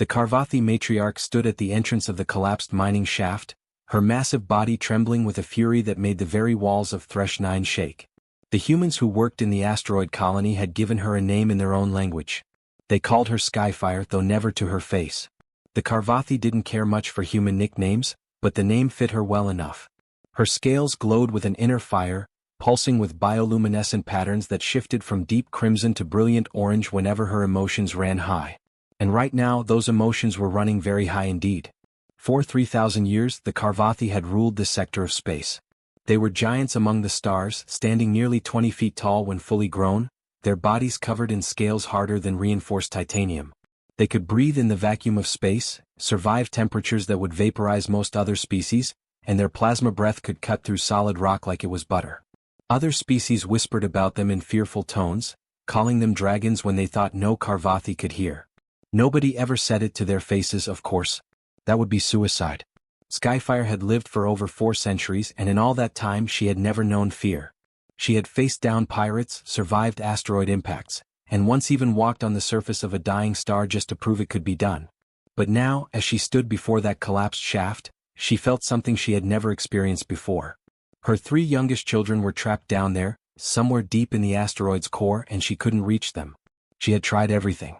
The Karvathi matriarch stood at the entrance of the collapsed mining shaft, her massive body trembling with a fury that made the very walls of Thresh-9 shake. The humans who worked in the asteroid colony had given her a name in their own language. They called her Skyfire, though never to her face. The Karvathi didn't care much for human nicknames, but the name fit her well enough. Her scales glowed with an inner fire, pulsing with bioluminescent patterns that shifted from deep crimson to brilliant orange whenever her emotions ran high. And right now those emotions were running very high indeed. For 3,000 years the Karvathi had ruled this sector of space. They were giants among the stars, standing nearly 20 feet tall when fully grown, their bodies covered in scales harder than reinforced titanium. They could breathe in the vacuum of space, survive temperatures that would vaporize most other species, and their plasma breath could cut through solid rock like it was butter. Other species whispered about them in fearful tones, calling them dragons when they thought no Karvathi could hear. Nobody ever said it to their faces, of course. That would be suicide. Skyfire had lived for over 4 centuries, and in all that time she had never known fear. She had faced down pirates, survived asteroid impacts, and once even walked on the surface of a dying star just to prove it could be done. But now, as she stood before that collapsed shaft, she felt something she had never experienced before. Her 3 youngest children were trapped down there, somewhere deep in the asteroid's core, and she couldn't reach them. She had tried everything.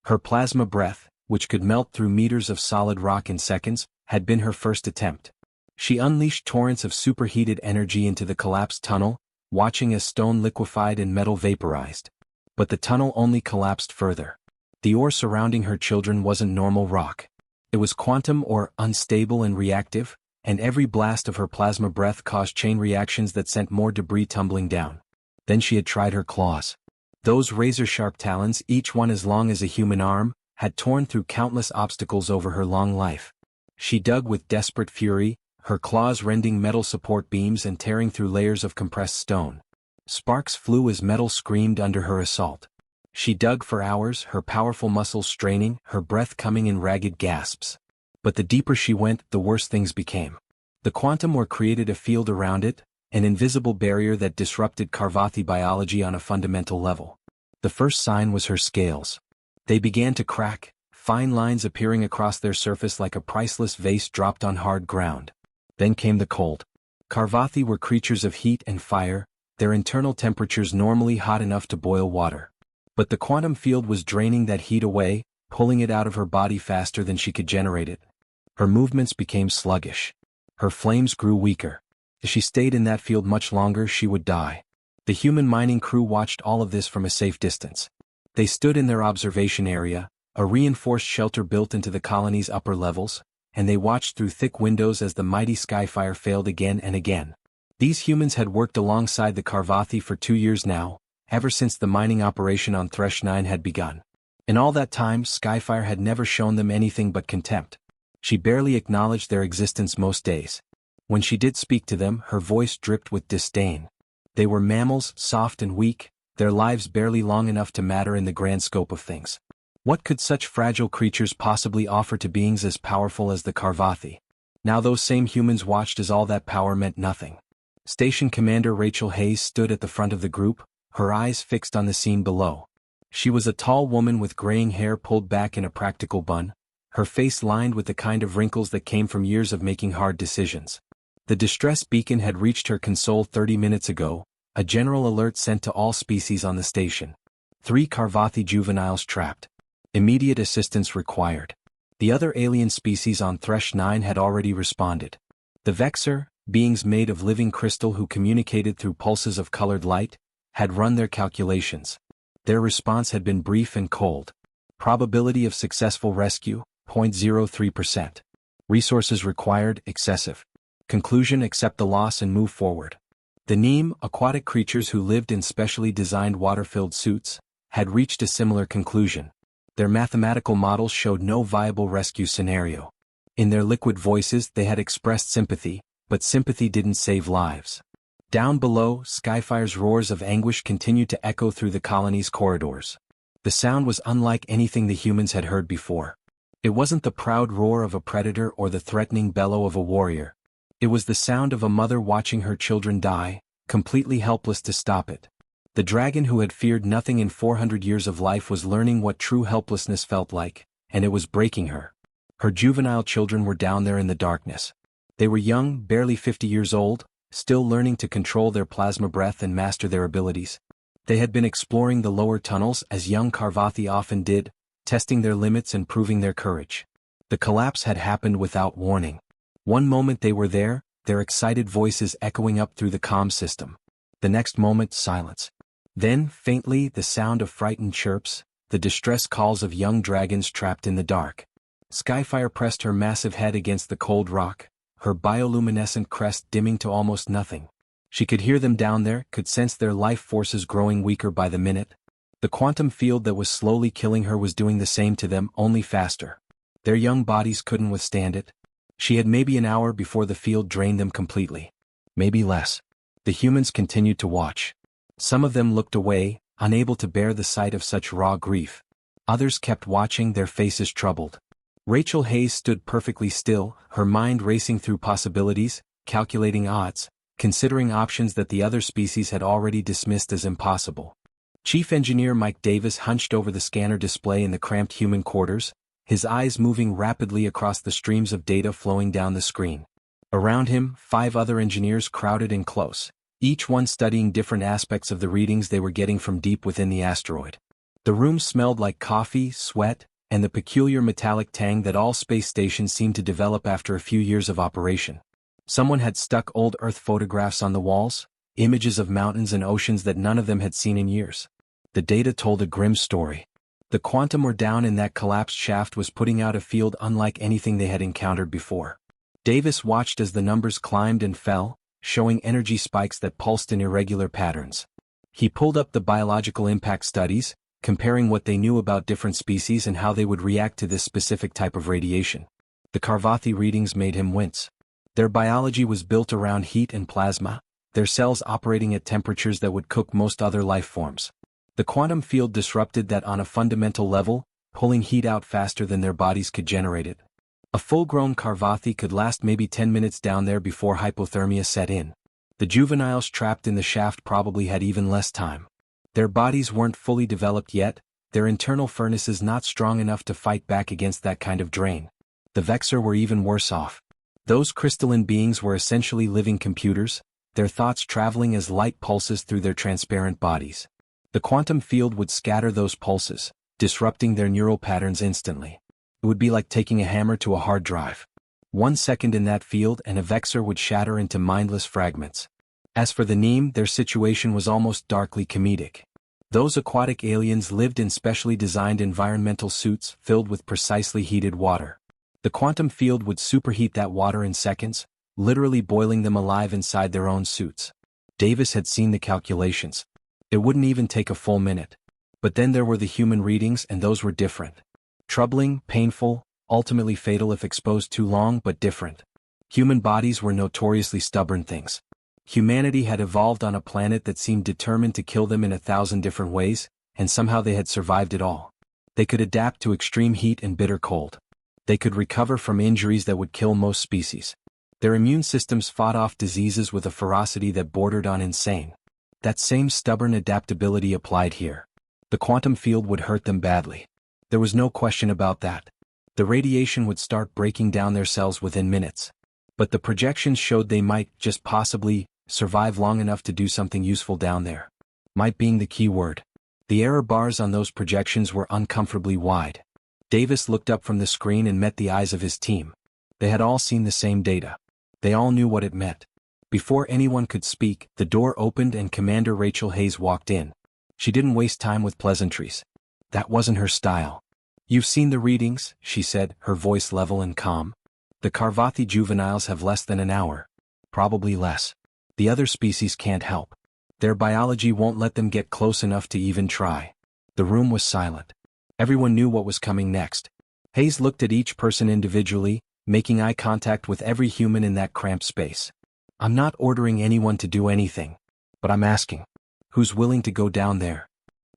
Her plasma breath, which could melt through meters of solid rock in seconds, had been her first attempt. She unleashed torrents of superheated energy into the collapsed tunnel, watching as stone liquefied and metal vaporized. But the tunnel only collapsed further. The ore surrounding her children wasn't normal rock. It was quantum or unstable and reactive, and every blast of her plasma breath caused chain reactions that sent more debris tumbling down. Then she had tried her claws. Those razor-sharp talons, each one as long as a human arm, had torn through countless obstacles over her long life. She dug with desperate fury, her claws rending metal support beams and tearing through layers of compressed stone. Sparks flew as metal screamed under her assault. She dug for hours, her powerful muscles straining, her breath coming in ragged gasps. But the deeper she went, the worse things became. The quantum war created a field around it, an invisible barrier that disrupted Karvathi biology on a fundamental level. The first sign was her scales. They began to crack, fine lines appearing across their surface like a priceless vase dropped on hard ground. Then came the cold. Karvathi were creatures of heat and fire, their internal temperatures normally hot enough to boil water. But the quantum field was draining that heat away, pulling it out of her body faster than she could generate it. Her movements became sluggish. Her flames grew weaker. If she stayed in that field much longer, she would die. The human mining crew watched all of this from a safe distance. They stood in their observation area, a reinforced shelter built into the colony's upper levels, and they watched through thick windows as the mighty Skyfire failed again and again. These humans had worked alongside the Karvathi for 2 years now, ever since the mining operation on Thresh-9 had begun. In all that time, Skyfire had never shown them anything but contempt. She barely acknowledged their existence most days. When she did speak to them, her voice dripped with disdain. They were mammals, soft and weak, their lives barely long enough to matter in the grand scope of things. What could such fragile creatures possibly offer to beings as powerful as the Karvathi? Now those same humans watched as all that power meant nothing. Station Commander Rachel Hayes stood at the front of the group, her eyes fixed on the scene below. She was a tall woman with graying hair pulled back in a practical bun, her face lined with the kind of wrinkles that came from years of making hard decisions. The distress beacon had reached her console 30 minutes ago, a general alert sent to all species on the station. 3 Karvathi juveniles trapped. Immediate assistance required. The other alien species on Thresh-9 had already responded. The Vexer, beings made of living crystal who communicated through pulses of colored light, had run their calculations. Their response had been brief and cold. Probability of successful rescue, 0.03%. Resources required, excessive. Conclusion: accept the loss and move forward. The Neem, aquatic creatures who lived in specially designed water-filled suits, had reached a similar conclusion. Their mathematical models showed no viable rescue scenario. In their liquid voices they had expressed sympathy, but sympathy didn't save lives. Down below, Skyfire's roars of anguish continued to echo through the colony's corridors. The sound was unlike anything the humans had heard before. It wasn't the proud roar of a predator or the threatening bellow of a warrior. It was the sound of a mother watching her children die, completely helpless to stop it. The dragon who had feared nothing in 400 years of life was learning what true helplessness felt like, and it was breaking her. Her juvenile children were down there in the darkness. They were young, barely 50 years old, still learning to control their plasma breath and master their abilities. They had been exploring the lower tunnels as young Karvathi often did, testing their limits and proving their courage. The collapse had happened without warning. One moment they were there, their excited voices echoing up through the comm system. The next moment, silence. Then, faintly, the sound of frightened chirps, the distress calls of young dragons trapped in the dark. Skyfire pressed her massive head against the cold rock, her bioluminescent crest dimming to almost nothing. She could hear them down there, could sense their life forces growing weaker by the minute. The quantum field that was slowly killing her was doing the same to them, only faster. Their young bodies couldn't withstand it. She had maybe an hour before the field drained them completely. Maybe less. The humans continued to watch. Some of them looked away, unable to bear the sight of such raw grief. Others kept watching, their faces troubled. Rachel Hayes stood perfectly still, her mind racing through possibilities, calculating odds, considering options that the other species had already dismissed as impossible. Chief Engineer Mike Davis hunched over the scanner display in the cramped human quarters, his eyes moving rapidly across the streams of data flowing down the screen. Around him, 5 other engineers crowded in close, each one studying different aspects of the readings they were getting from deep within the asteroid. The room smelled like coffee, sweat, and the peculiar metallic tang that all space stations seem to develop after a few years of operation. Someone had stuck old Earth photographs on the walls, images of mountains and oceans that none of them had seen in years. The data told a grim story. The quantum or down in that collapsed shaft was putting out a field unlike anything they had encountered before. Davis watched as the numbers climbed and fell, showing energy spikes that pulsed in irregular patterns. He pulled up the biological impact studies, comparing what they knew about different species and how they would react to this specific type of radiation. The Karvathi readings made him wince. Their biology was built around heat and plasma, their cells operating at temperatures that would cook most other life forms. The quantum field disrupted that on a fundamental level, pulling heat out faster than their bodies could generate it. A full-grown Karvathi could last maybe 10 minutes down there before hypothermia set in. The juveniles trapped in the shaft probably had even less time. Their bodies weren't fully developed yet, their internal furnaces not strong enough to fight back against that kind of drain. The Vexor were even worse off. Those crystalline beings were essentially living computers, their thoughts traveling as light pulses through their transparent bodies. The quantum field would scatter those pulses, disrupting their neural patterns instantly. It would be like taking a hammer to a hard drive. 1 second in that field and a Vexor would shatter into mindless fragments. As for the Neem, their situation was almost darkly comedic. Those aquatic aliens lived in specially designed environmental suits filled with precisely heated water. The quantum field would superheat that water in seconds, literally boiling them alive inside their own suits. Davis had seen the calculations. It wouldn't even take a full minute. But then there were the human readings, and those were different. Troubling, painful, ultimately fatal if exposed too long, but different. Human bodies were notoriously stubborn things. Humanity had evolved on a planet that seemed determined to kill them in 1,000 different ways, and somehow they had survived it all. They could adapt to extreme heat and bitter cold. They could recover from injuries that would kill most species. Their immune systems fought off diseases with a ferocity that bordered on insane. That same stubborn adaptability applied here. The quantum field would hurt them badly. There was no question about that. The radiation would start breaking down their cells within minutes. But the projections showed they might, just possibly, survive long enough to do something useful down there. Might being the key word. The error bars on those projections were uncomfortably wide. Davis looked up from the screen and met the eyes of his team. They had all seen the same data. They all knew what it meant. Before anyone could speak, the door opened and Commander Rachel Hayes walked in. She didn't waste time with pleasantries. That wasn't her style. "You've seen the readings," she said, her voice level and calm. "The Karvathi juveniles have less than an hour. Probably less. The other species can't help. Their biology won't let them get close enough to even try." The room was silent. Everyone knew what was coming next. Hayes looked at each person individually, making eye contact with every human in that cramped space. "I'm not ordering anyone to do anything. But I'm asking. Who's willing to go down there?"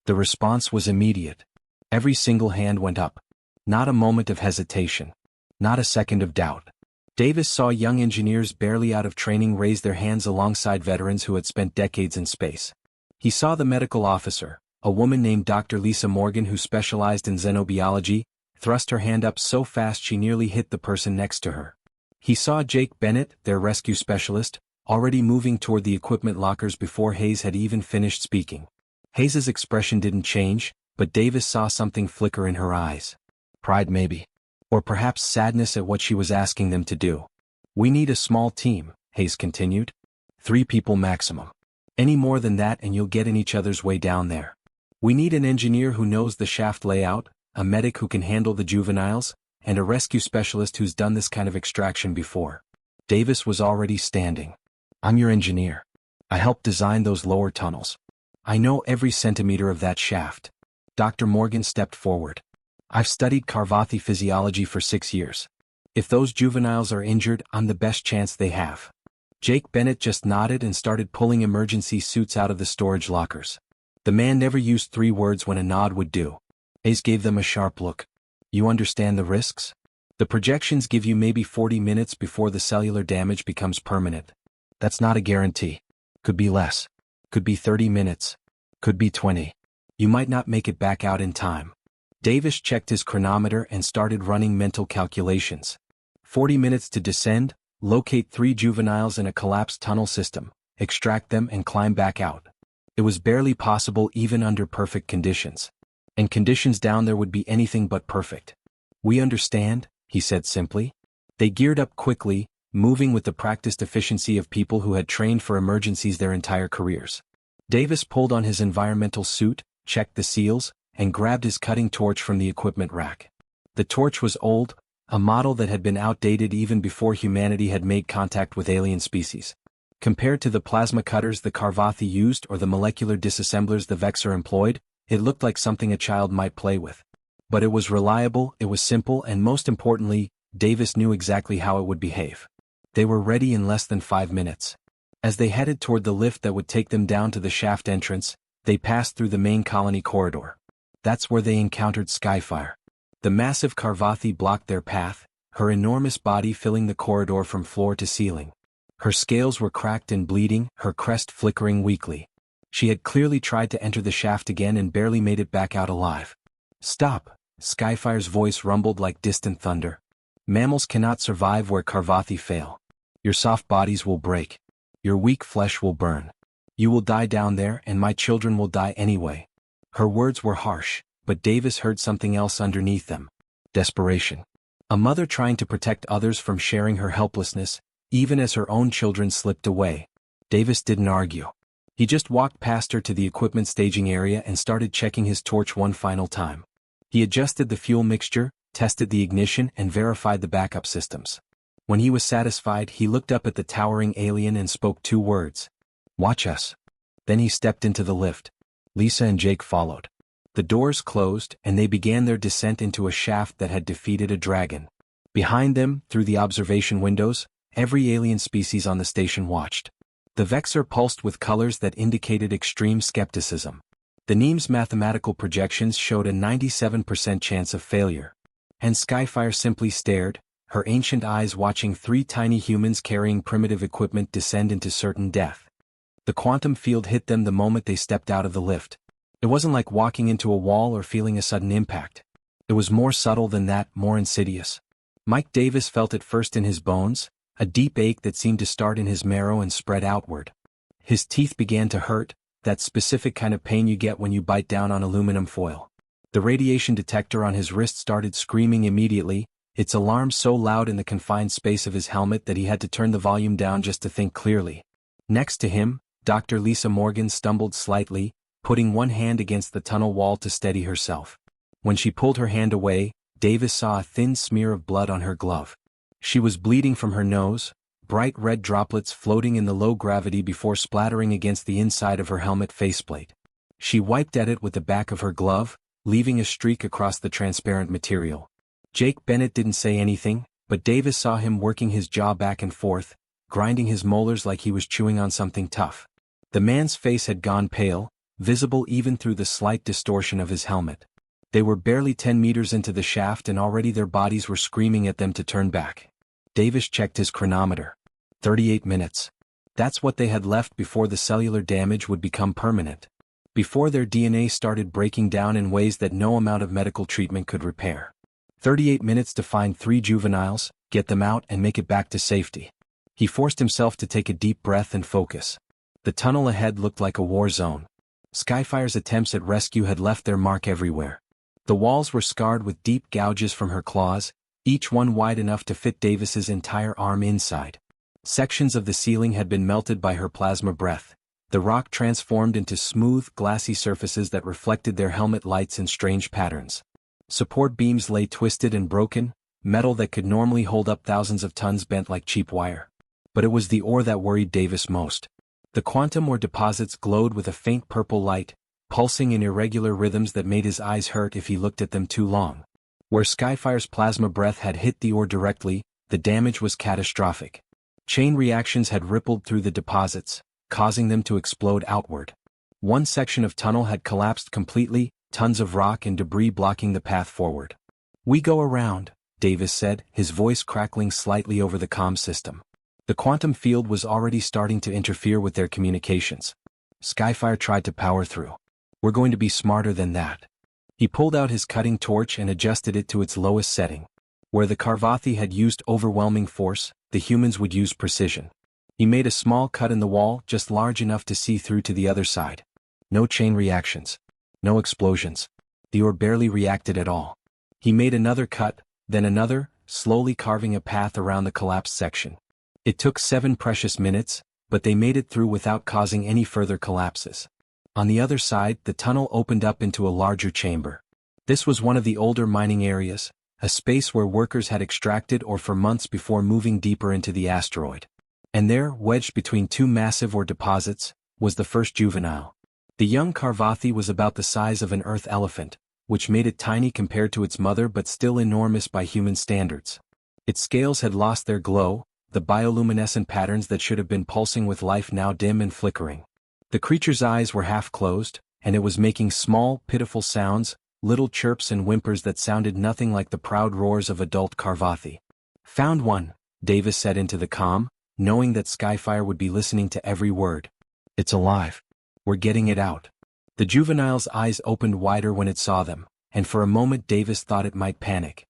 The response was immediate. Every single hand went up. Not a moment of hesitation. Not a second of doubt. Davis saw young engineers barely out of training raise their hands alongside veterans who had spent decades in space. He saw the medical officer, a woman named Dr. Lisa Morgan who specialized in xenobiology, thrust her hand up so fast she nearly hit the person next to her. He saw Jake Bennett, their rescue specialist, already moving toward the equipment lockers before Hayes had even finished speaking. Hayes's expression didn't change, but Davis saw something flicker in her eyes. Pride maybe. Or perhaps sadness at what she was asking them to do. "We need a small team," Hayes continued. 3 people maximum. Any more than that and you'll get in each other's way down there. We need an engineer who knows the shaft layout, a medic who can handle the juveniles, and a rescue specialist who's done this kind of extraction before. Davis was already standing. "I'm your engineer. I helped design those lower tunnels. I know every centimeter of that shaft." Dr. Morgan stepped forward. "I've studied Carvathy physiology for 6 years. If those juveniles are injured, I'm the best chance they have." Jake Bennett just nodded and started pulling emergency suits out of the storage lockers. The man never used 3 words when a nod would do. Hayes gave them a sharp look. "You understand the risks? The projections give you maybe 40 minutes before the cellular damage becomes permanent. That's not a guarantee. Could be less. Could be 30 minutes. Could be 20. You might not make it back out in time." Davis checked his chronometer and started running mental calculations. 40 minutes to descend, locate 3 juveniles in a collapsed tunnel system, extract them and climb back out. It was barely possible even under perfect conditions. And conditions down there would be anything but perfect. "We understand," he said simply. They geared up quickly, moving with the practiced efficiency of people who had trained for emergencies their entire careers. Davis pulled on his environmental suit, checked the seals, and grabbed his cutting torch from the equipment rack. The torch was old, a model that had been outdated even before humanity had made contact with alien species. Compared to the plasma cutters the Carvathy used or the molecular disassemblers the Vexor employed, it looked like something a child might play with. But it was reliable, it was simple, and most importantly, Davis knew exactly how it would behave. They were ready in less than 5 minutes. As they headed toward the lift that would take them down to the shaft entrance, they passed through the main colony corridor. That's where they encountered Skyfire. The massive Carvathy blocked their path, her enormous body filling the corridor from floor to ceiling. Her scales were cracked and bleeding, her crest flickering weakly. She had clearly tried to enter the shaft again and barely made it back out alive. "Stop," Skyfire's voice rumbled like distant thunder. "Mammals cannot survive where Carvathy fail. Your soft bodies will break. Your weak flesh will burn. You will die down there and my children will die anyway." Her words were harsh, but Davis heard something else underneath them. Desperation. A mother trying to protect others from sharing her helplessness, even as her own children slipped away. Davis didn't argue. He just walked past her to the equipment staging area and started checking his torch one final time. He adjusted the fuel mixture, tested the ignition, and verified the backup systems. When he was satisfied, he looked up at the towering alien and spoke 2 words. "Watch us." Then he stepped into the lift. Lisa and Jake followed. The doors closed, and they began their descent into a shaft that had defeated a dragon. Behind them, through the observation windows, every alien species on the station watched. The Vexor pulsed with colors that indicated extreme skepticism. The NEAM's mathematical projections showed a 97% chance of failure. And Skyfire simply stared, her ancient eyes watching 3 tiny humans carrying primitive equipment descend into certain death. The quantum field hit them the moment they stepped out of the lift. It wasn't like walking into a wall or feeling a sudden impact. It was more subtle than that, more insidious. Mike Davis felt it first in his bones, a deep ache that seemed to start in his marrow and spread outward. His teeth began to hurt, that specific kind of pain you get when you bite down on aluminum foil. The radiation detector on his wrist started screaming immediately, its alarm so loud in the confined space of his helmet that he had to turn the volume down just to think clearly. Next to him, Dr. Lisa Morgan stumbled slightly, putting one hand against the tunnel wall to steady herself. When she pulled her hand away, Davis saw a thin smear of blood on her glove. She was bleeding from her nose, bright red droplets floating in the low gravity before splattering against the inside of her helmet faceplate. She wiped at it with the back of her glove, leaving a streak across the transparent material. Jake Bennett didn't say anything, but Davis saw him working his jaw back and forth, grinding his molars like he was chewing on something tough. The man's face had gone pale, visible even through the slight distortion of his helmet. They were barely 10 meters into the shaft and already their bodies were screaming at them to turn back. Davis checked his chronometer. 38 minutes. That's what they had left before the cellular damage would become permanent. Before their DNA started breaking down in ways that no amount of medical treatment could repair. 38 minutes to find 3 juveniles, get them out and make it back to safety. He forced himself to take a deep breath and focus. The tunnel ahead looked like a war zone. Skyfire's attempts at rescue had left their mark everywhere. The walls were scarred with deep gouges from her claws, each one wide enough to fit Davis's entire arm inside. Sections of the ceiling had been melted by her plasma breath. The rock transformed into smooth, glassy surfaces that reflected their helmet lights in strange patterns. Support beams lay twisted and broken, metal that could normally hold up thousands of tons bent like cheap wire. But it was the ore that worried Davis most. The quantum ore deposits glowed with a faint purple light, pulsing in irregular rhythms that made his eyes hurt if he looked at them too long. Where Skyfire's plasma breath had hit the ore directly, the damage was catastrophic. Chain reactions had rippled through the deposits, causing them to explode outward. One section of tunnel had collapsed completely, tons of rock and debris blocking the path forward. "We go around," Davis said, his voice crackling slightly over the comm system. The quantum field was already starting to interfere with their communications. Skyfire tried to power through. "We're going to be smarter than that." He pulled out his cutting torch and adjusted it to its lowest setting. Where the Karvathi had used overwhelming force, the humans would use precision. He made a small cut in the wall just large enough to see through to the other side. No chain reactions. No explosions. The ore barely reacted at all. He made another cut, then another, slowly carving a path around the collapsed section. It took 7 precious minutes, but they made it through without causing any further collapses. On the other side, the tunnel opened up into a larger chamber. This was one of the older mining areas, a space where workers had extracted ore for months before moving deeper into the asteroid. And there, wedged between 2 massive ore deposits, was the first juvenile. The young Karvathi was about the size of an earth elephant, which made it tiny compared to its mother but still enormous by human standards. Its scales had lost their glow, the bioluminescent patterns that should have been pulsing with life now dim and flickering. The creature's eyes were half closed, and it was making small, pitiful sounds, little chirps and whimpers that sounded nothing like the proud roars of adult Karvathi. "Found one," Davis said into the comm, knowing that Skyfire would be listening to every word. "It's alive. We're getting it out." The juvenile's eyes opened wider when it saw them, and for a moment Davis thought it might panic.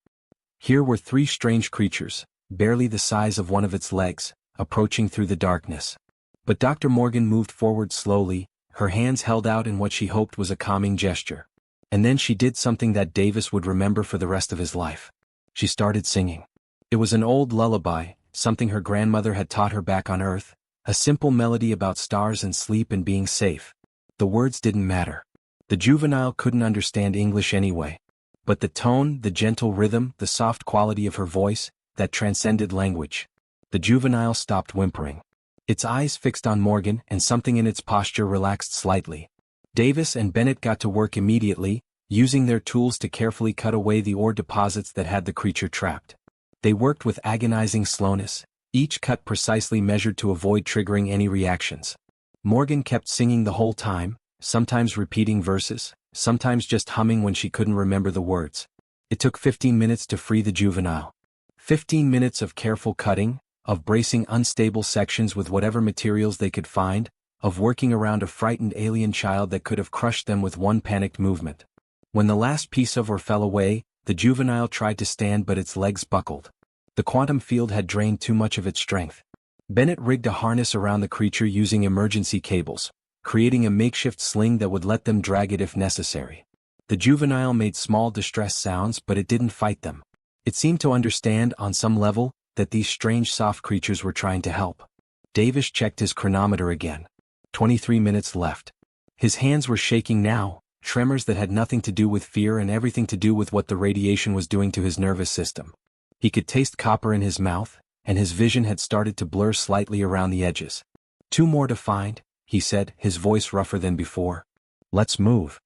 Here were 3 strange creatures, barely the size of one of its legs, approaching through the darkness. But Dr. Morgan moved forward slowly, her hands held out in what she hoped was a calming gesture. And then she did something that Davis would remember for the rest of his life. She started singing. It was an old lullaby, something her grandmother had taught her back on Earth, a simple melody about stars and sleep and being safe. The words didn't matter. The juvenile couldn't understand English anyway. But the tone, the gentle rhythm, the soft quality of her voice, that transcended language. The juvenile stopped whimpering. Its eyes fixed on Morgan and something in its posture relaxed slightly. Davis and Bennett got to work immediately, using their tools to carefully cut away the ore deposits that had the creature trapped. They worked with agonizing slowness, each cut precisely measured to avoid triggering any reactions. Morgan kept singing the whole time, sometimes repeating verses, sometimes just humming when she couldn't remember the words. It took 15 minutes to free the juvenile. 15 minutes of careful cutting, of bracing unstable sections with whatever materials they could find, of working around a frightened alien child that could have crushed them with one panicked movement. When the last piece of ore fell away, the juvenile tried to stand but its legs buckled. The quantum field had drained too much of its strength. Bennett rigged a harness around the creature using emergency cables, creating a makeshift sling that would let them drag it if necessary. The juvenile made small distress sounds but it didn't fight them. It seemed to understand, on some level, that these strange soft creatures were trying to help. Davis checked his chronometer again. 23 minutes left. His hands were shaking now, tremors that had nothing to do with fear and everything to do with what the radiation was doing to his nervous system. He could taste copper in his mouth, and his vision had started to blur slightly around the edges. 2 more to find, he said, his voice rougher than before. "Let's move."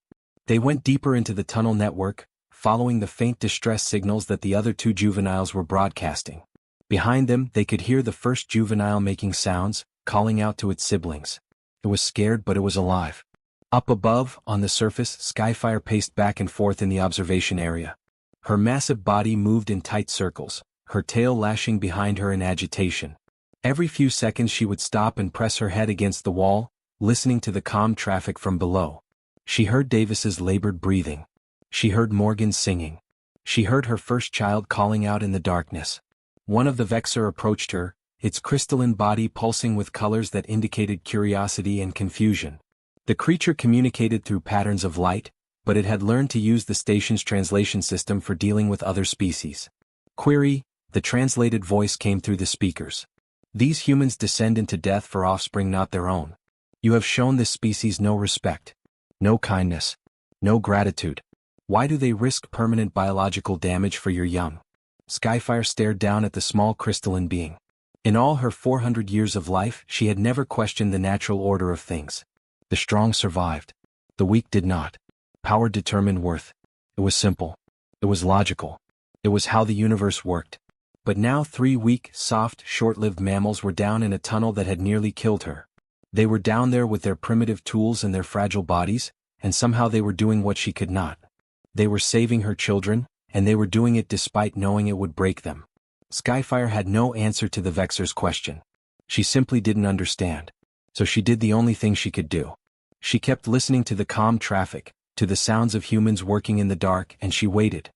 They went deeper into the tunnel network, following the faint distress signals that the other 2 juveniles were broadcasting. Behind them, they could hear the first juvenile making sounds, calling out to its siblings. It was scared but it was alive. Up above, on the surface, Skyfire paced back and forth in the observation area. Her massive body moved in tight circles, her tail lashing behind her in agitation. Every few seconds she would stop and press her head against the wall, listening to the calm traffic from below. She heard Davis's labored breathing. She heard Morgan singing. She heard her first child calling out in the darkness. One of the Vexer approached her, its crystalline body pulsing with colors that indicated curiosity and confusion. The creature communicated through patterns of light, but it had learned to use the station's translation system for dealing with other species. Query, the translated voice came through the speakers. These humans descend into death for offspring not their own. You have shown this species no respect, no kindness, no gratitude. Why do they risk permanent biological damage for your young? Skyfire stared down at the small crystalline being. In all her 400 years of life, she had never questioned the natural order of things. The strong survived. The weak did not. Power determined worth. It was simple. It was logical. It was how the universe worked. But now 3 weak, soft, short-lived mammals were down in a tunnel that had nearly killed her. They were down there with their primitive tools and their fragile bodies, and somehow they were doing what she could not. They were saving her children, and they were doing it despite knowing it would break them. Skyfire had no answer to the Vexer's question. She simply didn't understand. So she did the only thing she could do. She kept listening to the calm traffic, to the sounds of humans working in the dark, and she waited.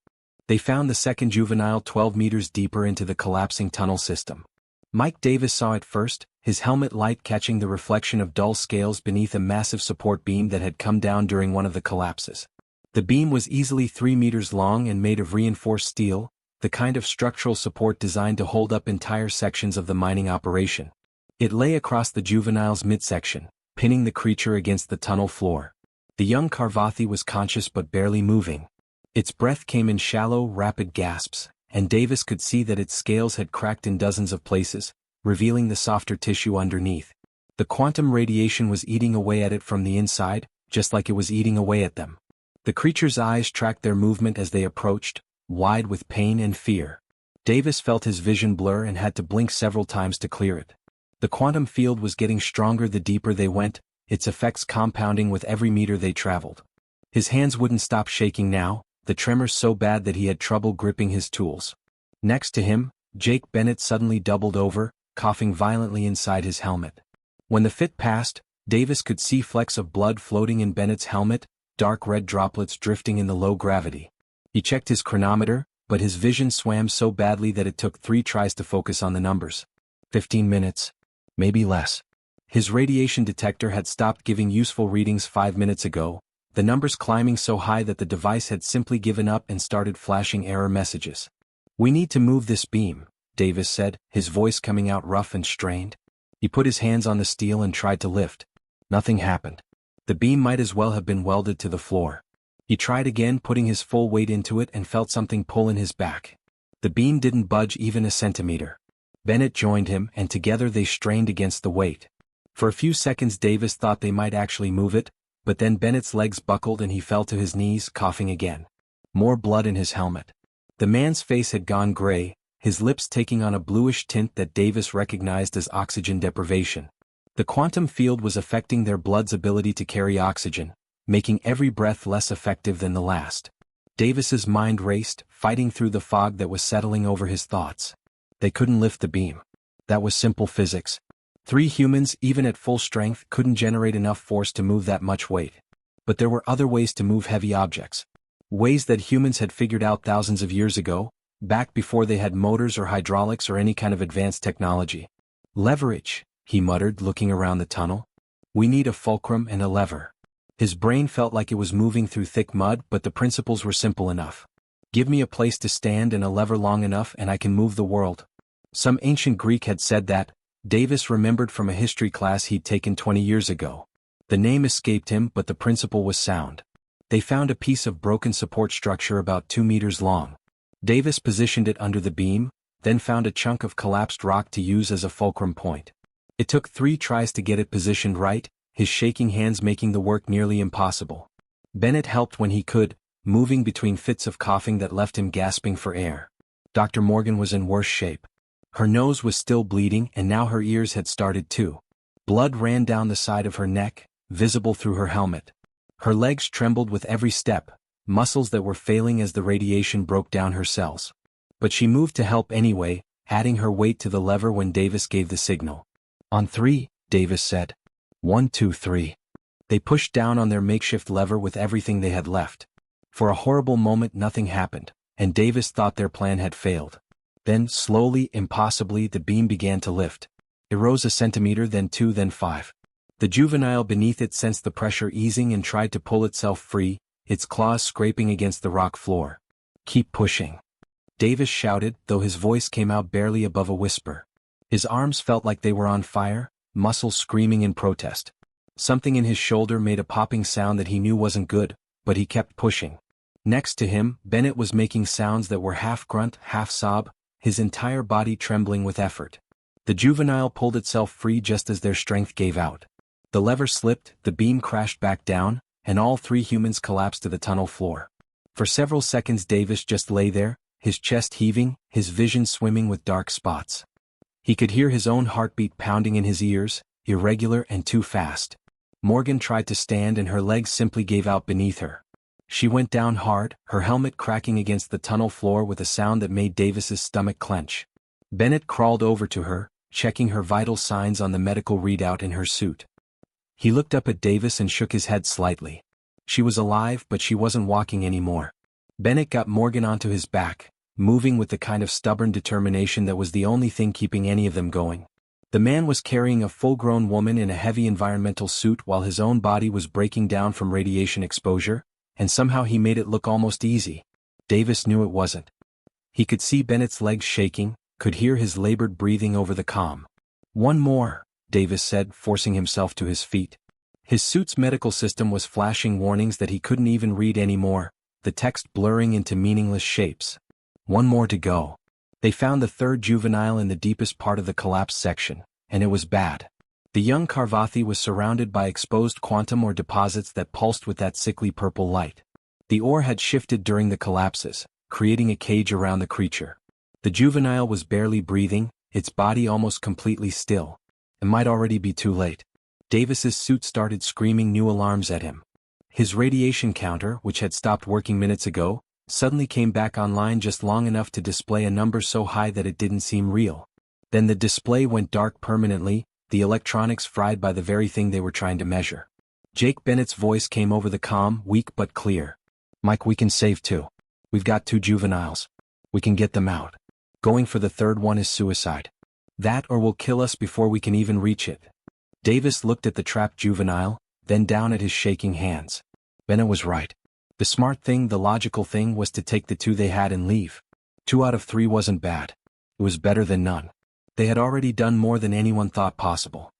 They found the second juvenile 12 meters deeper into the collapsing tunnel system. Mike Davis saw it first, his helmet light catching the reflection of dull scales beneath a massive support beam that had come down during one of the collapses. The beam was easily 3 meters long and made of reinforced steel, the kind of structural support designed to hold up entire sections of the mining operation. It lay across the juvenile's midsection, pinning the creature against the tunnel floor. The young Carvathi was conscious but barely moving. Its breath came in shallow, rapid gasps, and Davis could see that its scales had cracked in dozens of places, revealing the softer tissue underneath. The quantum radiation was eating away at it from the inside, just like it was eating away at them. The creature's eyes tracked their movement as they approached, wide with pain and fear. Davis felt his vision blur and had to blink several times to clear it. The quantum field was getting stronger the deeper they went, its effects compounding with every meter they traveled. His hands wouldn't stop shaking now, the tremors so bad that he had trouble gripping his tools. Next to him, Jake Bennett suddenly doubled over, coughing violently inside his helmet. When the fit passed, Davis could see flecks of blood floating in Bennett's helmet, dark red droplets drifting in the low gravity. He checked his chronometer, but his vision swam so badly that it took 3 tries to focus on the numbers. 15 minutes. Maybe less. His radiation detector had stopped giving useful readings 5 minutes ago, the numbers climbing so high that the device had simply given up and started flashing error messages. "We need to move this beam," Davis said, his voice coming out rough and strained. He put his hands on the steel and tried to lift. Nothing happened. The beam might as well have been welded to the floor. He tried again, putting his full weight into it, and felt something pull in his back. The beam didn't budge even a centimeter. Bennett joined him, and together they strained against the weight. For a few seconds Davis thought they might actually move it, but then Bennett's legs buckled and he fell to his knees, coughing again. More blood in his helmet. The man's face had gone gray, his lips taking on a bluish tint that Davis recognized as oxygen deprivation. The quantum field was affecting their blood's ability to carry oxygen, making every breath less effective than the last. Davis's mind raced, fighting through the fog that was settling over his thoughts. They couldn't lift the beam. That was simple physics. 3 humans, even at full strength, couldn't generate enough force to move that much weight. But there were other ways to move heavy objects. Ways that humans had figured out thousands of years ago, back before they had motors or hydraulics or any kind of advanced technology. "Leverage," he muttered, looking around the tunnel. "We need a fulcrum and a lever." His brain felt like it was moving through thick mud, but the principles were simple enough. Give me a place to stand and a lever long enough and I can move the world. Some ancient Greek had said that, Davis remembered from a history class he'd taken 20 years ago. The name escaped him, but the principle was sound. They found a piece of broken support structure about 2 meters long. Davis positioned it under the beam, then found a chunk of collapsed rock to use as a fulcrum point. It took 3 tries to get it positioned right, his shaking hands making the work nearly impossible. Bennett helped when he could, moving between fits of coughing that left him gasping for air. Dr. Morgan was in worse shape. Her nose was still bleeding and now her ears had started too. Blood ran down the side of her neck, visible through her helmet. Her legs trembled with every step, muscles that were failing as the radiation broke down her cells. But she moved to help anyway, adding her weight to the lever when Davis gave the signal. "On 3, Davis said. 1, 2, 3. They pushed down on their makeshift lever with everything they had left. For a horrible moment nothing happened, and Davis thought their plan had failed. Then, slowly, impossibly, the beam began to lift. It rose a centimeter, then 2, then 5. The juvenile beneath it sensed the pressure easing and tried to pull itself free, its claws scraping against the rock floor. "Keep pushing," Davis shouted, though his voice came out barely above a whisper. His arms felt like they were on fire, muscles screaming in protest. Something in his shoulder made a popping sound that he knew wasn't good, but he kept pushing. Next to him, Bennett was making sounds that were half grunt, half sob, his entire body trembling with effort. The juvenile pulled itself free just as their strength gave out. The lever slipped, the beam crashed back down, and all three humans collapsed to the tunnel floor. For several seconds Davis just lay there, his chest heaving, his vision swimming with dark spots. He could hear his own heartbeat pounding in his ears, irregular and too fast. Morgan tried to stand and her legs simply gave out beneath her. She went down hard, her helmet cracking against the tunnel floor with a sound that made Davis's stomach clench. Bennett crawled over to her, checking her vital signs on the medical readout in her suit. He looked up at Davis and shook his head slightly. She was alive, but she wasn't walking anymore. Bennett got Morgan onto his back, moving with the kind of stubborn determination that was the only thing keeping any of them going. The man was carrying a full-grown woman in a heavy environmental suit while his own body was breaking down from radiation exposure, and somehow he made it look almost easy. Davis knew it wasn't. He could see Bennett's legs shaking, could hear his labored breathing over the comm. "One more," Davis said, forcing himself to his feet. His suit's medical system was flashing warnings that he couldn't even read anymore, the text blurring into meaningless shapes. One more to go. They found the third juvenile in the deepest part of the collapsed section, and it was bad. The young Karvathi was surrounded by exposed quantum ore deposits that pulsed with that sickly purple light. The ore had shifted during the collapses, creating a cage around the creature. The juvenile was barely breathing, its body almost completely still. It might already be too late. Davis's suit started screaming new alarms at him. His radiation counter, which had stopped working minutes ago, suddenly came back online just long enough to display a number so high that it didn't seem real. Then the display went dark permanently, the electronics fried by the very thing they were trying to measure. Jake Bennett's voice came over the comm, weak but clear. "Mike, we can save 2. We've got 2 juveniles. We can get them out. Going for the third one is suicide. That or will kill us before we can even reach it." Davis looked at the trapped juvenile, then down at his shaking hands. Bennett was right. The smart thing, the logical thing, was to take the 2 they had and leave. 2 out of 3 wasn't bad. It was better than none. They had already done more than anyone thought possible.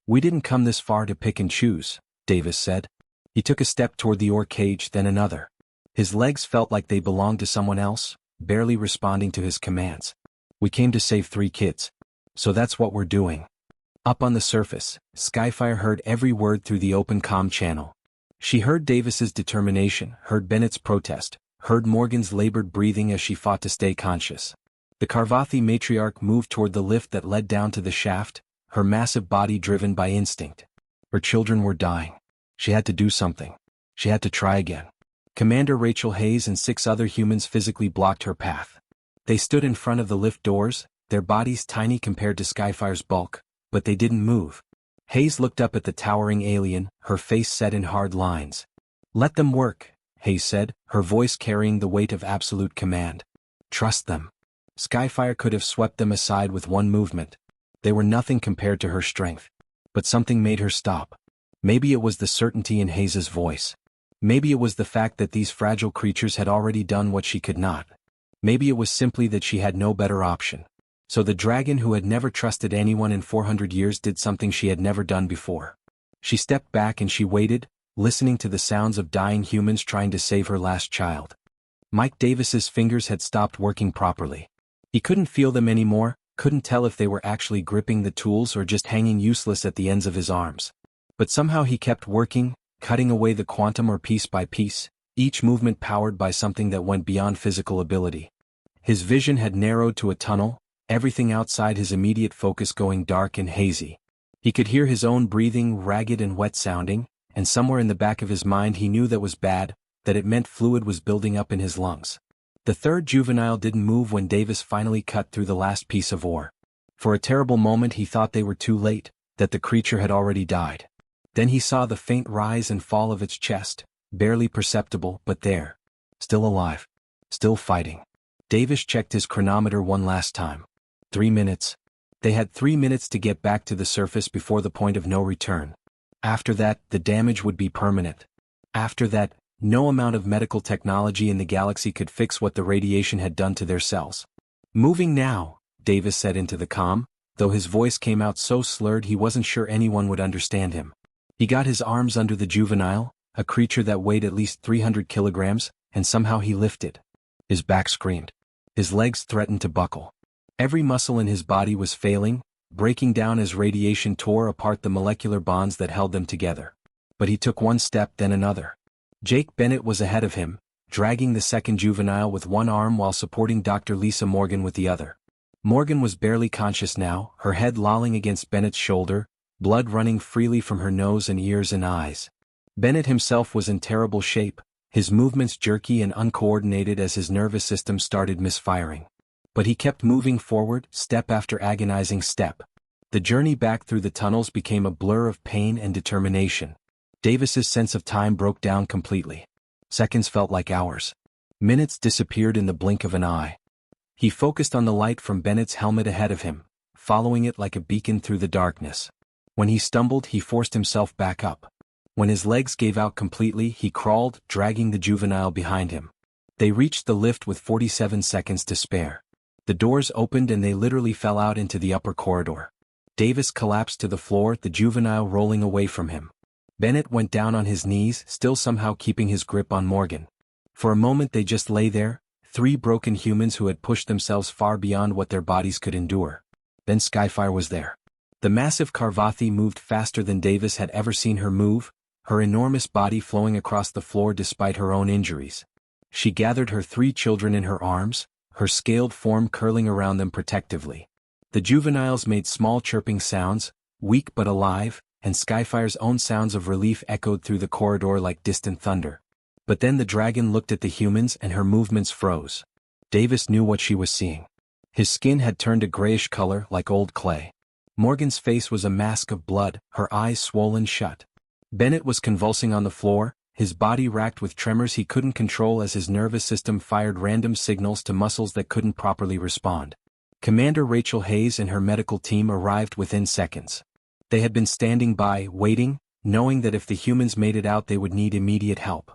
"We didn't come this far to pick and choose," Davis said. He took a step toward the ore cage, then another. His legs felt like they belonged to someone else, barely responding to his commands. "We came to save 3 kids. So that's what we're doing." Up on the surface, Skyfire heard every word through the open comm channel. She heard Davis's determination, heard Bennett's protest, heard Morgan's labored breathing as she fought to stay conscious. The Karvathi matriarch moved toward the lift that led down to the shaft, her massive body driven by instinct. Her children were dying. She had to do something. She had to try again. Commander Rachel Hayes and 6 other humans physically blocked her path. They stood in front of the lift doors, their bodies tiny compared to Skyfire's bulk, but they didn't move. Hayes looked up at the towering alien, her face set in hard lines. "Let them work," Hayes said, her voice carrying the weight of absolute command. "Trust them." Skyfire could have swept them aside with one movement. They were nothing compared to her strength. But something made her stop. Maybe it was the certainty in Hayes's voice. Maybe it was the fact that these fragile creatures had already done what she could not. Maybe it was simply that she had no better option. So the dragon who had never trusted anyone in 400 years did something she had never done before. She stepped back and she waited, listening to the sounds of dying humans trying to save her last child. Mike Davis's fingers had stopped working properly. He couldn't feel them anymore, couldn't tell if they were actually gripping the tools or just hanging useless at the ends of his arms. But somehow he kept working, cutting away the quantum ore piece by piece, each movement powered by something that went beyond physical ability. His vision had narrowed to a tunnel, everything outside his immediate focus going dark and hazy. He could hear his own breathing, ragged and wet sounding, and somewhere in the back of his mind he knew that was bad, that it meant fluid was building up in his lungs. The third juvenile didn't move when Davis finally cut through the last piece of ore. For a terrible moment he thought they were too late, that the creature had already died. Then he saw the faint rise and fall of its chest, barely perceptible, but there. Still alive. Still fighting. Davis checked his chronometer one last time. 3 minutes. They had 3 minutes to get back to the surface before the point of no return. After that, the damage would be permanent. After that, no amount of medical technology in the galaxy could fix what the radiation had done to their cells. Moving now, Davis said into the comm, though his voice came out so slurred he wasn't sure anyone would understand him. He got his arms under the juvenile, a creature that weighed at least 300 kilograms, and somehow he lifted. His back screamed. His legs threatened to buckle. Every muscle in his body was failing, breaking down as radiation tore apart the molecular bonds that held them together. But he took one step, then another. Jake Bennett was ahead of him, dragging the second juvenile with one arm while supporting Dr. Lisa Morgan with the other. Morgan was barely conscious now, her head lolling against Bennett's shoulder, blood running freely from her nose and ears and eyes. Bennett himself was in terrible shape, his movements jerky and uncoordinated as his nervous system started misfiring. But he kept moving forward, step after agonizing step. The journey back through the tunnels became a blur of pain and determination. Davis's sense of time broke down completely. Seconds felt like hours. Minutes disappeared in the blink of an eye. He focused on the light from Bennett's helmet ahead of him, following it like a beacon through the darkness. When he stumbled, he forced himself back up. When his legs gave out completely, he crawled, dragging the juvenile behind him. They reached the lift with 47 seconds to spare. The doors opened and they literally fell out into the upper corridor. Davis collapsed to the floor, the juvenile rolling away from him. Bennett went down on his knees, still somehow keeping his grip on Morgan. For a moment they just lay there, three broken humans who had pushed themselves far beyond what their bodies could endure. Then Sci-Fi was there. The massive Carvathi moved faster than Davis had ever seen her move, her enormous body flowing across the floor despite her own injuries. She gathered her 3 children in her arms, her scaled form curling around them protectively. The juveniles made small chirping sounds, weak but alive, and Sci-Fi's own sounds of relief echoed through the corridor like distant thunder. But then the dragon looked at the humans and her movements froze. Davis knew what she was seeing. His skin had turned a grayish color like old clay. Morgan's face was a mask of blood, her eyes swollen shut. Bennett was convulsing on the floor, his body racked with tremors he couldn't control as his nervous system fired random signals to muscles that couldn't properly respond. Commander Rachel Hayes and her medical team arrived within seconds. They had been standing by, waiting, knowing that if the humans made it out they would need immediate help.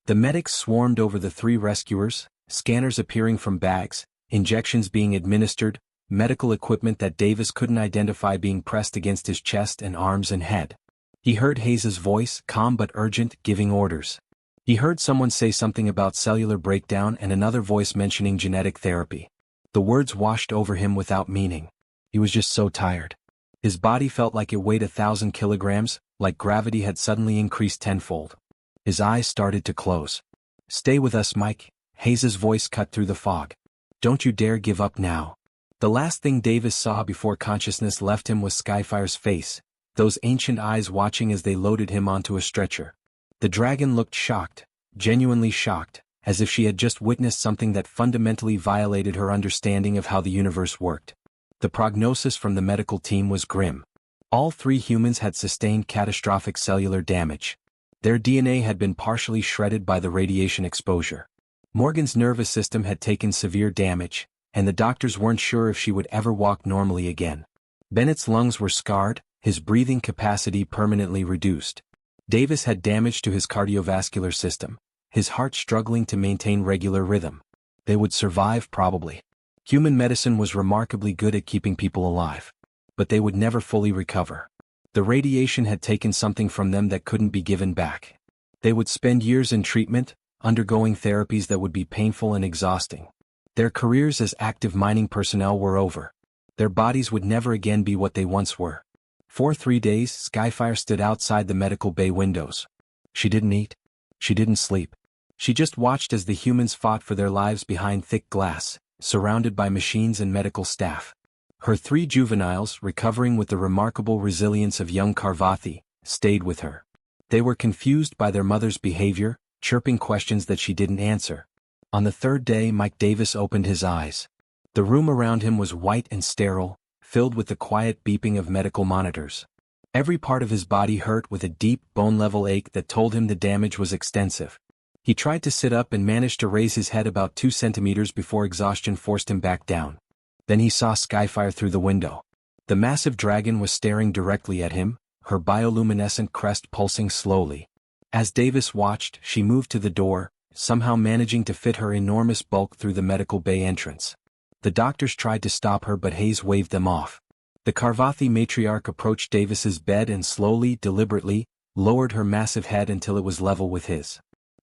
The medics swarmed over the 3 rescuers, scanners appearing from bags, injections being administered, medical equipment that Davis couldn't identify being pressed against his chest and arms and head. He heard Hayes's voice, calm but urgent, giving orders. He heard someone say something about cellular breakdown and another voice mentioning genetic therapy. The words washed over him without meaning. He was just so tired. His body felt like it weighed 1,000 kilograms, like gravity had suddenly increased tenfold. His eyes started to close. "Stay with us, Mike," Hayes's voice cut through the fog. "Don't you dare give up now." The last thing Davis saw before consciousness left him was Sci-Fi's face, those ancient eyes watching as they loaded him onto a stretcher. The dragon looked shocked, genuinely shocked, as if she had just witnessed something that fundamentally violated her understanding of how the universe worked. The prognosis from the medical team was grim. All 3 humans had sustained catastrophic cellular damage. Their DNA had been partially shredded by the radiation exposure. Morgan's nervous system had taken severe damage, and the doctors weren't sure if she would ever walk normally again. Bennett's lungs were scarred, his breathing capacity permanently reduced. Davis had damage to his cardiovascular system, his heart struggling to maintain regular rhythm. They would survive probably. Human medicine was remarkably good at keeping people alive. But they would never fully recover. The radiation had taken something from them that couldn't be given back. They would spend years in treatment, undergoing therapies that would be painful and exhausting. Their careers as active mining personnel were over. Their bodies would never again be what they once were. For 3 days, Sci-Fi stood outside the medical bay windows. She didn't eat. She didn't sleep. She just watched as the humans fought for their lives behind thick glass, surrounded by machines and medical staff. Her 3 juveniles, recovering with the remarkable resilience of young Carvathi, stayed with her. They were confused by their mother's behavior, chirping questions that she didn't answer. On the 3rd day, Mike Davis opened his eyes. The room around him was white and sterile, filled with the quiet beeping of medical monitors. Every part of his body hurt with a deep, bone-level ache that told him the damage was extensive. He tried to sit up and managed to raise his head about 2 centimeters before exhaustion forced him back down. Then he saw Skyfire through the window. The massive dragon was staring directly at him, her bioluminescent crest pulsing slowly. As Davis watched, she moved to the door, somehow managing to fit her enormous bulk through the medical bay entrance. The doctors tried to stop her but Hayes waved them off. The Karvathi matriarch approached Davis's bed and slowly, deliberately, lowered her massive head until it was level with his.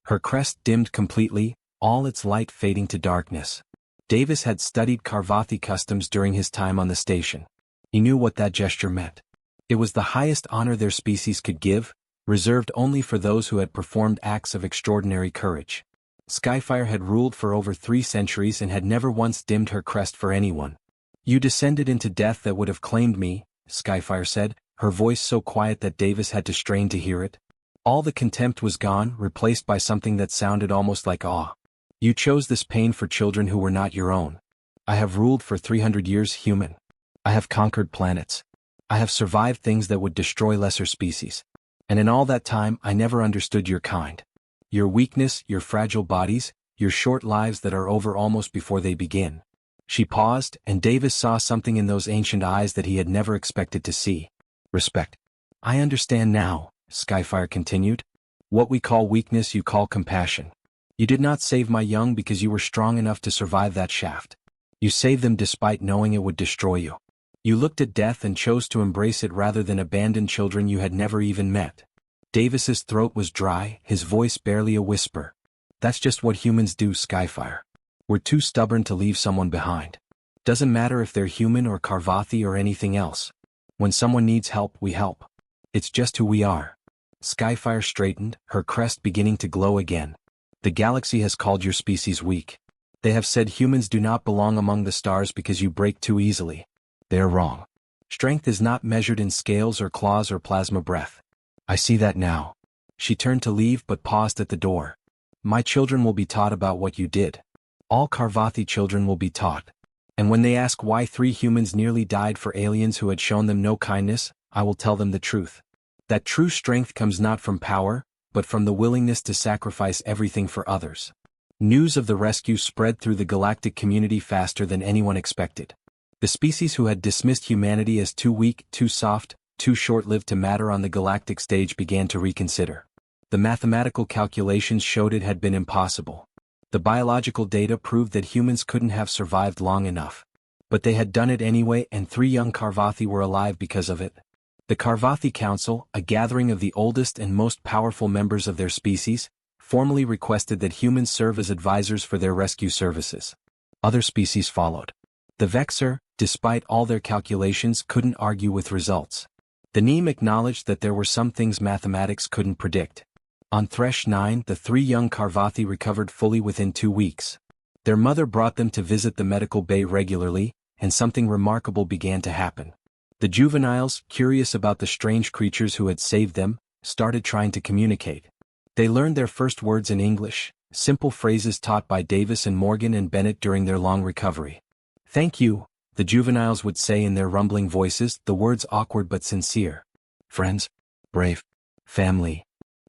Her crest dimmed completely, all its light fading to darkness. Davis had studied Karvathi customs during his time on the station. He knew what that gesture meant. It was the highest honor their species could give, reserved only for those who had performed acts of extraordinary courage. Skyfire had ruled for over 3 centuries and had never once dimmed her crest for anyone. "You descended into death that would have claimed me," Skyfire said, her voice so quiet that Davis had to strain to hear it. All the contempt was gone, replaced by something that sounded almost like awe. "You chose this pain for children who were not your own. I have ruled for 300 years, human. I have conquered planets. I have survived things that would destroy lesser species. And in all that time I never understood your kind. Your weakness, your fragile bodies, your short lives that are over almost before they begin." She paused, and Davis saw something in those ancient eyes that he had never expected to see. Respect. "I understand now," Skyfire continued. "What we call weakness you call compassion. You did not save my young because you were strong enough to survive that shaft. You saved them despite knowing it would destroy you. You looked at death and chose to embrace it rather than abandon children you had never even met." Davis's throat was dry, his voice barely a whisper. "That's just what humans do, Skyfire. We're too stubborn to leave someone behind. Doesn't matter if they're human or Karvathi or anything else. When someone needs help, we help. It's just who we are." Skyfire straightened, her crest beginning to glow again. "The galaxy has called your species weak. They have said humans do not belong among the stars because you break too easily. They're wrong. Strength is not measured in scales or claws or plasma breath. I see that now." She turned to leave but paused at the door. "My children will be taught about what you did. All Karvathi children will be taught. And when they ask why 3 humans nearly died for aliens who had shown them no kindness, I will tell them the truth. That true strength comes not from power, but from the willingness to sacrifice everything for others." News of the rescue spread through the galactic community faster than anyone expected. The species who had dismissed humanity as too weak, too soft, too short-lived to matter on the galactic stage began to reconsider. The mathematical calculations showed it had been impossible. The biological data proved that humans couldn't have survived long enough. But they had done it anyway, and 3 young Karvathi were alive because of it. The Karvathi Council, a gathering of the oldest and most powerful members of their species, formally requested that humans serve as advisors for their rescue services. Other species followed. The Vexer, despite all their calculations, couldn't argue with results. The Neem acknowledged that there were some things mathematics couldn't predict. On Thresh 9, the 3 young Karvathi recovered fully within 2 weeks. Their mother brought them to visit the medical bay regularly, and something remarkable began to happen. The juveniles, curious about the strange creatures who had saved them, started trying to communicate. They learned their first words in English, simple phrases taught by Davis and Morgan and Bennett during their long recovery. "Thank you," the juveniles would say in their rumbling voices, the words awkward but sincere. "Friends, brave, family."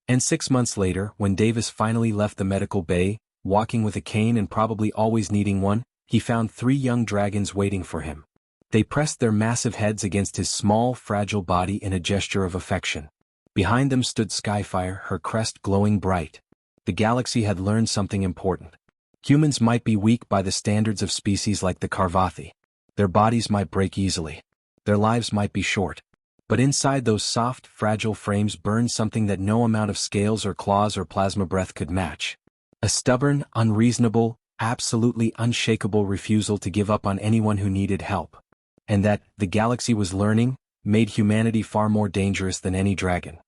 And 6 months later, when Davis finally left the medical bay, walking with a cane and probably always needing one, he found 3 young dragons waiting for him. They pressed their massive heads against his small, fragile body in a gesture of affection. Behind them stood Skyfire, her crest glowing bright. The galaxy had learned something important. Humans might be weak by the standards of species like the Karvathi. Their bodies might break easily. Their lives might be short. But inside those soft, fragile frames burned something that no amount of scales or claws or plasma breath could match. A stubborn, unreasonable, absolutely unshakable refusal to give up on anyone who needed help. And that, the galaxy was learning, made humanity far more dangerous than any dragon.